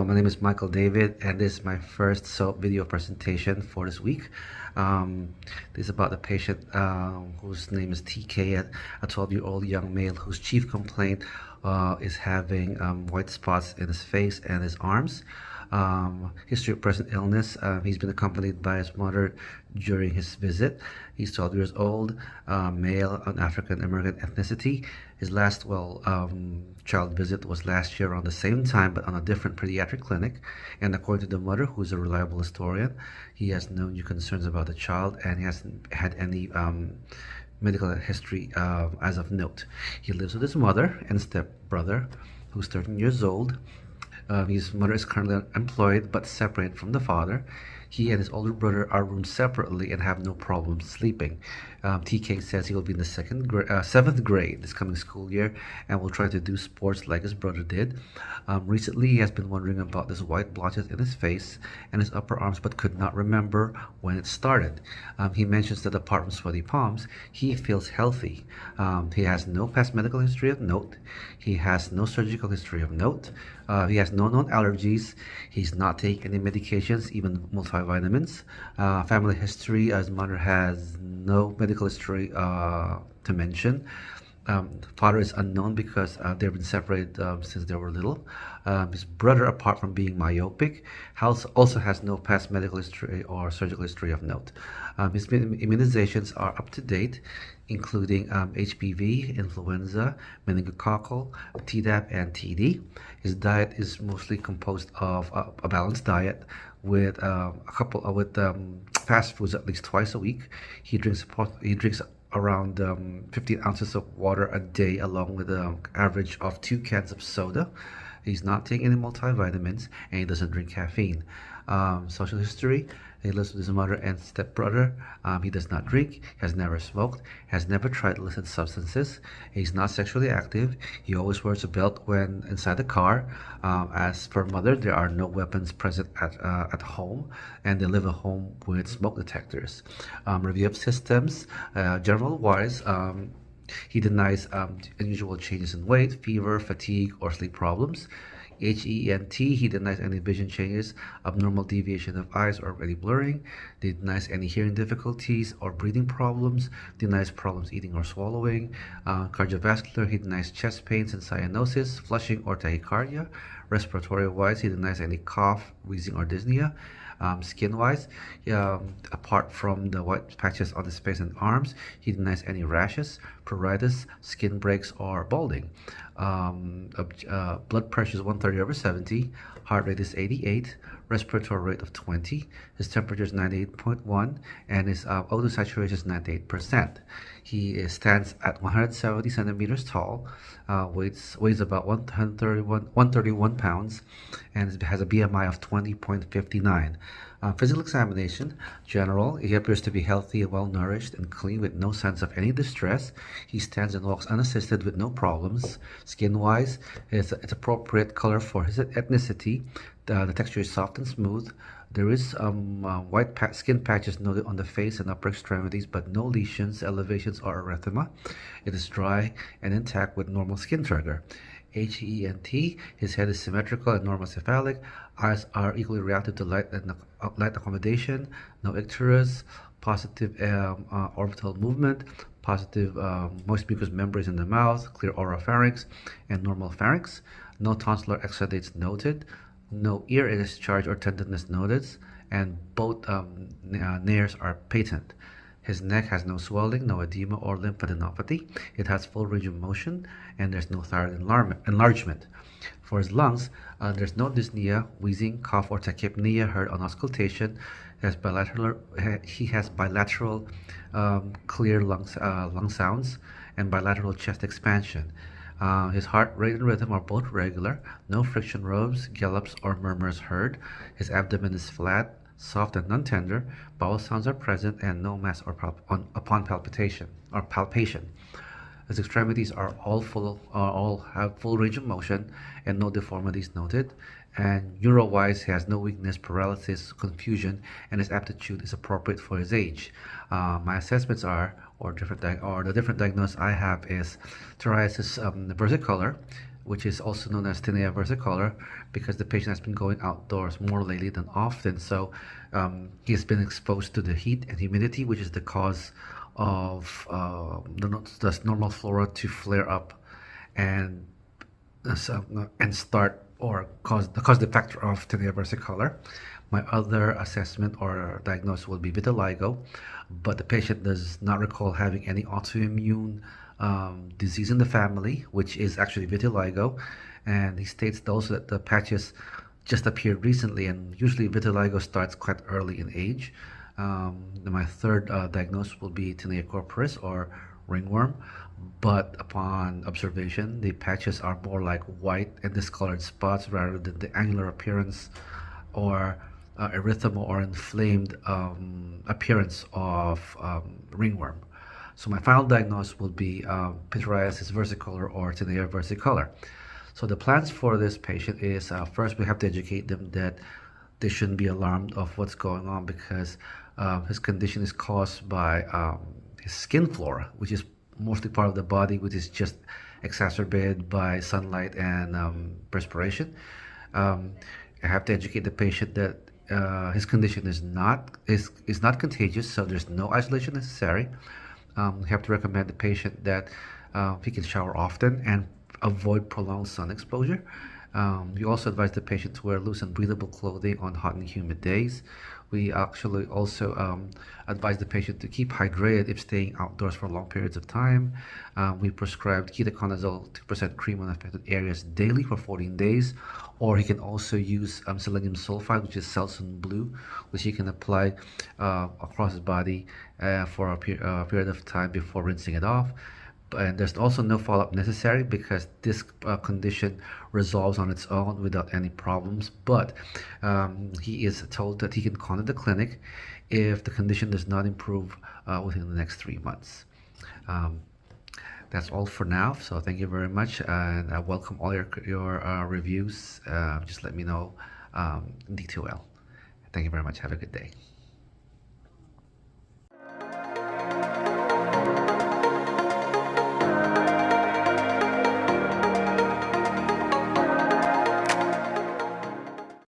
My name is Michael David, and this is my first video presentation for this week. This is about a patient whose name is TK, a 12-year-old young male whose chief complaint is having white spots in his face and his arms. History of present illness. He's been accompanied by his mother during his visit. He's 12 years old, male, an African American ethnicity. His last child visit was last year around the same time, but on a different pediatric clinic. And according to the mother, who's a reliable historian, he has no new concerns about the child, and he hasn't had any medical history as of note. He lives with his mother and stepbrother, who's 13 years old. His mother is currently employed but separated from the father. He and his older brother are roomed separately and have no problem sleeping. TK says he will be in the seventh grade this coming school year and will try to do sports like his brother did. Recently, he has been wondering about this white blotches in his face and his upper arms, but could not remember when it started. He mentions that apart from sweaty palms, he feels healthy. He has no past medical history of note. He has no surgical history of note. He has no known allergies. He's not taking any medications, even multivitamins. Family history, his mother has no medical history to mention. Father is unknown because they've been separated since they were little. His brother, apart from being myopic, also has no past medical history or surgical history of note. His immunizations are up to date, including HPV, influenza, meningococcal, Tdap, and TD. His diet is mostly composed of a balanced diet with fast foods at least twice a week. He drinks around 15 ounces of water a day, along with an average of 2 cans of soda. He's not taking any multivitamins, and he doesn't drink caffeine. Social history: he lives with his mother and stepbrother. He does not drink, has never smoked, has never tried illicit substances. He's not sexually active. He always wears a belt when inside the car. As for mother, there are no weapons present at home, and they live at home with smoke detectors. Review of systems: general-wise, he denies unusual changes in weight, fever, fatigue, or sleep problems. HENT, he denies any vision changes, abnormal deviation of eyes, or any blurring. Denies any hearing difficulties or breathing problems. Denies problems eating or swallowing. Cardiovascular, he denies chest pains and cyanosis, flushing, or tachycardia. Respiratory-wise, he denies any cough, wheezing, or dyspnea. Skin-wise, apart from the white patches on his face and arms, he denies any rashes, pruritus, skin breaks, or balding. Blood pressure is 130/70, heart rate is 88, respiratory rate of 20, his temperature is 98.1, and his O2 saturation is 98%. He stands at 170 centimeters tall, weighs about 131 pounds, and has a BMI of 20.59. Physical examination: general. He appears to be healthy, well nourished, and clean, with no signs of any distress. He stands and walks unassisted with no problems. Skin-wise, it's appropriate color for his ethnicity. The texture is soft and smooth. There is white skin patches noted on the face and upper extremities, but no lesions, elevations, or erythema. It is dry and intact with normal skin turgor. HENT, his head is symmetrical and normocephalic. Eyes are equally reactive to light and light accommodation. No icterus. Positive orbital movement. Positive moist mucous membranes in the mouth. Clear oropharynx and normal pharynx. No tonsillar exudates noted. No ear discharge or tenderness noted, and both nares are patent. His neck has no swelling, no edema, or lymphadenopathy. It has full range of motion, and there's no thyroid enlargement. For his lungs, there's no dyspnea, wheezing, cough, or tachypnea heard on auscultation. He has bilateral clear lung sounds and bilateral chest expansion. His heart rate and rhythm are both regular. No friction rubs, gallops, or murmurs heard. His abdomen is flat, soft, and non-tender. Bowel sounds are present, and no mass upon palpation. His extremities are all have full range of motion, and no deformities noted. And neuro-wise, he has no weakness, paralysis, confusion, and his aptitude is appropriate for his age. My assessments are, the different diagnosis I have is psoriasis versicolor, which is also known as tinea versicolor, because the patient has been going outdoors more lately than often. So he's been exposed to the heat and humidity, which is the cause of the normal flora to flare up and start or cause the factor of tinea versicolor. My other assessment or diagnosis will be vitiligo, but the patient does not recall having any autoimmune disease in the family, which is actually vitiligo. And he states also that the patches just appeared recently, and usually vitiligo starts quite early in age. My third diagnosis will be tinea corporis or ringworm, but upon observation, the patches are more like white and discolored spots rather than the angular appearance or erythema or inflamed appearance of ringworm. So my final diagnosis will be pityriasis versicolor or tinea versicolor. So the plans for this patient is first we have to educate them that they shouldn't be alarmed of what's going on, because his condition is caused by his skin flora, which is mostly part of the body, which is just exacerbated by sunlight and perspiration. I have to educate the patient that his condition is not contagious, so there's no isolation necessary. We have to recommend the patient that he can shower often and avoid prolonged sun exposure. We also advise the patient to wear loose and breathable clothing on hot and humid days. We actually also advise the patient to keep hydrated if staying outdoors for long periods of time. We prescribe ketoconazole 2% cream on affected areas daily for 14 days, or he can also use selenium sulfide, which is Selsun Blue, which he can apply across his body for a period of time before rinsing it off. And there's also no follow-up necessary, because this condition resolves on its own without any problems. But he is told that he can contact the clinic if the condition does not improve within the next 3 months. That's all for now. So thank you very much, and I welcome all your reviews. Just let me know in detail. Thank you very much. Have a good day.